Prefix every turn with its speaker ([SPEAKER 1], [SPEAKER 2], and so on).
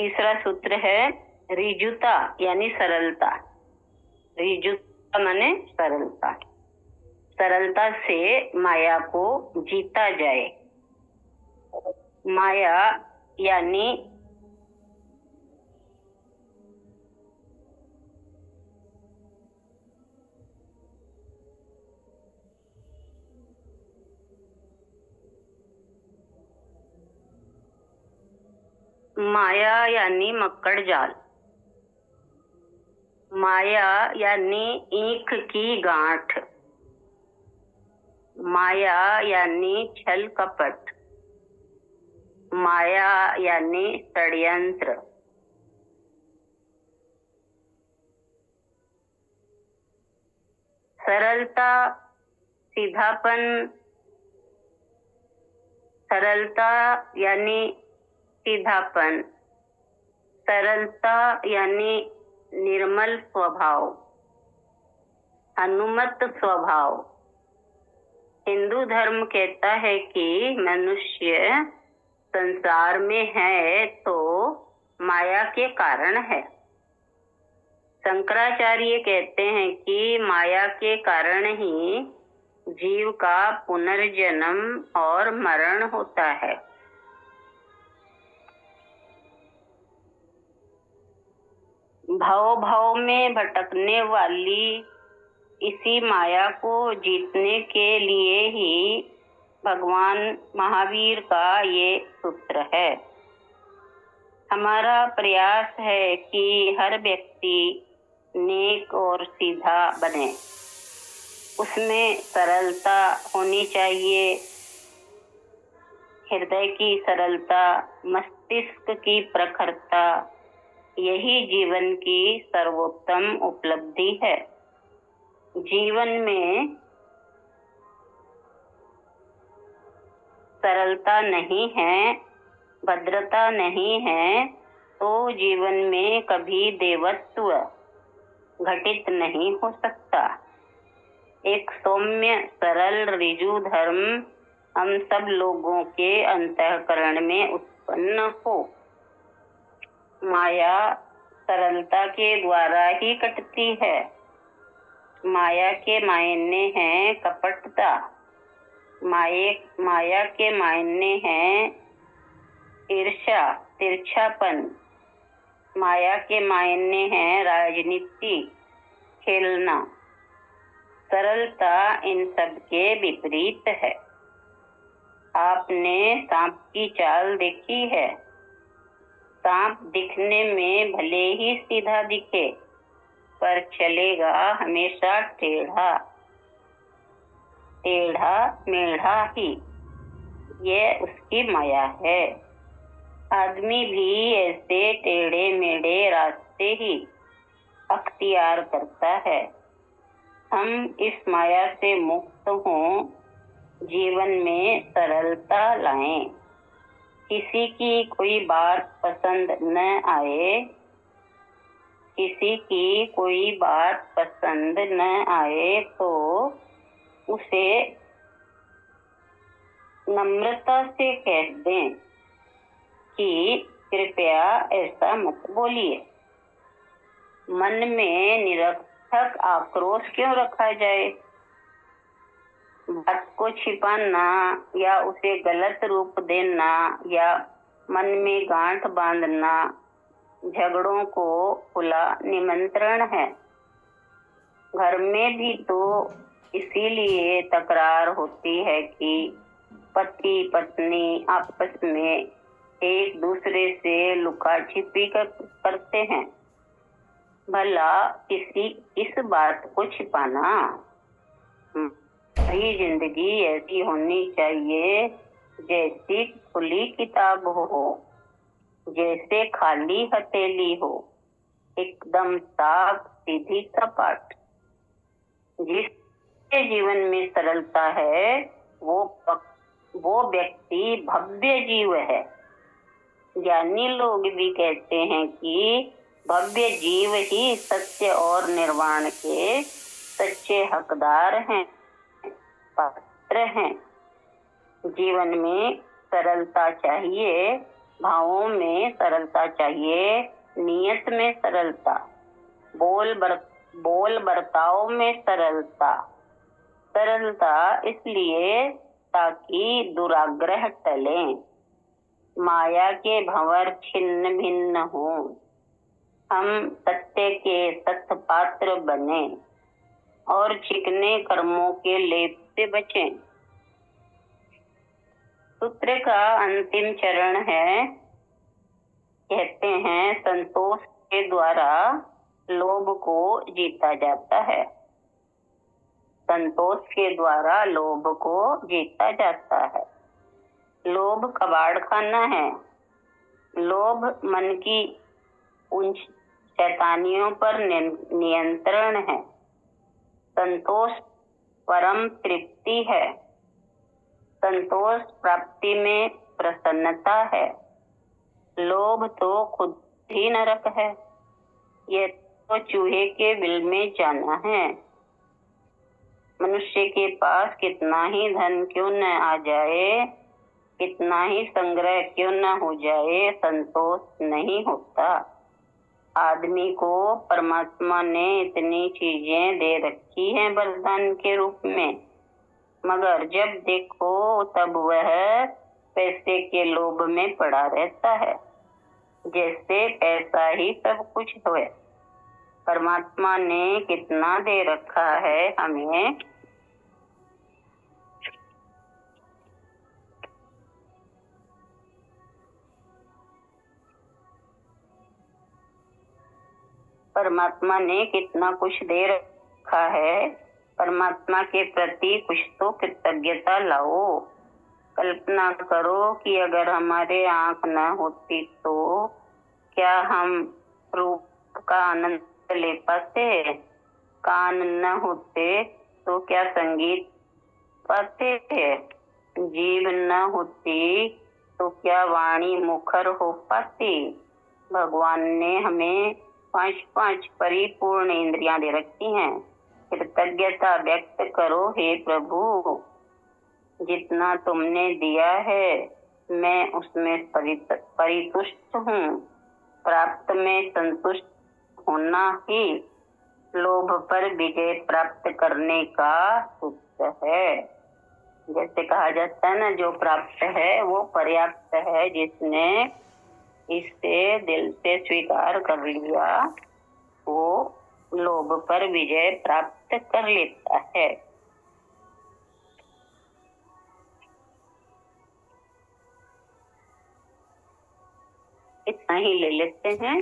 [SPEAKER 1] तीसरा सूत्र है ऋजुता यानी सरलता। ऋजुता माने सरलता। सरलता से माया को जीता जाए। माया यानी मक्कड़ जाल। माया यानी ईख की गांठ। माया यानी छल कपट। माया यानी षड्यंत्र। सरलता सीधापन। सरलता यानी सीधापन। सरलता यानी निर्मल स्वभाव, अनुमत स्वभाव। हिंदू धर्म कहता है कि मनुष्य संसार में है तो माया के कारण है। शंकराचार्य कहते हैं कि माया के कारण ही जीव का पुनर्जन्म और मरण होता है। भाव में भटकने वाली इसी माया को जीतने के लिए ही भगवान महावीर का ये सूत्र है। हमारा प्रयास है कि हर व्यक्ति नेक और सीधा बने। उसमें सरलता होनी चाहिए, हृदय की सरलता, मस्तिष्क की प्रखरता। यही जीवन की सर्वोत्तम उपलब्धि है। जीवन में सरलता नहीं है, भद्रता नहीं है तो जीवन में कभी देवत्व घटित नहीं हो सकता। एक सौम्य, सरल, ऋजु धर्म हम सब लोगों के अंतःकरण में उत्पन्न हो। माया सरलता के द्वारा ही कटती है। माया के मायने हैं कपटता। माया के मायने हैं ईर्ष्या, तिरछापन। माया के मायने हैं राजनीति, खेलना। सरलता इन सब के विपरीत है। आपने सांप की चाल देखी है। सांप दिखने में भले ही सीधा दिखे पर चलेगा हमेशा टेढ़ा मेढ़ा ही। ये उसकी माया है। आदमी भी ऐसे टेढ़े मेढ़े रास्ते ही अख्तियार करता है। हम इस माया से मुक्त हों, जीवन में सरलता लाएं। किसी की कोई बात पसंद न आए, किसी की कोई बात पसंद न आए तो उसे नम्रता से कह दें कि कृपया ऐसा मत बोलिए। मन में निरर्थक आक्रोश क्यों रखा जाए? बात को छिपाना या उसे गलत रूप देना या मन में गांठ बांधना झगड़ों को खुला निमंत्रण है। घर में भी तो इसीलिए तकरार होती है कि पति पत्नी आपस में एक दूसरे से लुका छिपी करते हैं। भला किसी इस बात को छिपाना? ही जिंदगी ऐसी होनी चाहिए जैसी खुली किताब हो, जैसे खाली हथेली हो, एकदम साफ सीधी सपाट। जिसके जीवन में सरलता है वो व्यक्ति भव्य जीव है। ज्ञानी लोग भी कहते हैं कि भव्य जीव ही सत्य और निर्वाण के सच्चे हकदार हैं, पात्र हैं। जीवन में सरलता चाहिए भावों में सरलता चाहिए, नियत में सरलता, बोल बर्ताव में सरलता। सरलता इसलिए ताकि दुराग्रह टले, माया के भंवर छिन्न भिन्न हो, हम सत्य के सत्य पात्र बने और चिकने कर्मों के लेप से बचें। सूत्र का अंतिम चरण है, कहते हैं संतोष के द्वारा लोभ को जीता जाता है। संतोष के द्वारा लोभ को जीता जाता है। लोभ कबाड़ खाना है। लोभ मन की उन शैतानियों पर नियंत्रण है। संतोष परम तृप्ति है। संतोष प्राप्ति में प्रसन्नता है। लोभ तो खुद ही नरक है। यह तो चूहे के बिल में जाना है। मनुष्य के पास कितना ही धन क्यों न आ जाए, कितना ही संग्रह क्यों न हो जाए, संतोष नहीं होता। आदमी को परमात्मा ने इतनी चीजें दे रखी हैं वरदान के रूप में, मगर जब देखो तब वह पैसे के लोभ में पड़ा रहता है, जैसे पैसा ही सब कुछ है। परमात्मा ने कितना दे रखा है हमें, परमात्मा ने कितना कुछ दे रखा है। परमात्मा के प्रति कुछ तो कृतज्ञता लाओ। कल्पना करो कि अगर हमारे आंख न होती तो क्या हम रूप का आनंद ले पाते? कान न होते तो क्या संगीत पाते? जीभ न होती तो क्या वाणी मुखर हो पाती? भगवान ने हमें 5 परिपूर्ण इंद्रियां दे रखी हैं। कृतज्ञता व्यक्त करो, हे प्रभु जितना तुमने दिया है मैं उसमें परितुष्ट हूँ। प्राप्त में संतुष्ट होना ही लोभ पर विजय प्राप्त करने का सूत्र है। जैसे कहा जाता है ना, जो प्राप्त है वो पर्याप्त है। जिसने इसे दिल से स्वीकार कर लिया वो लोभ पर विजय प्राप्त कर लेता है। इतना ही ले लेते हैं।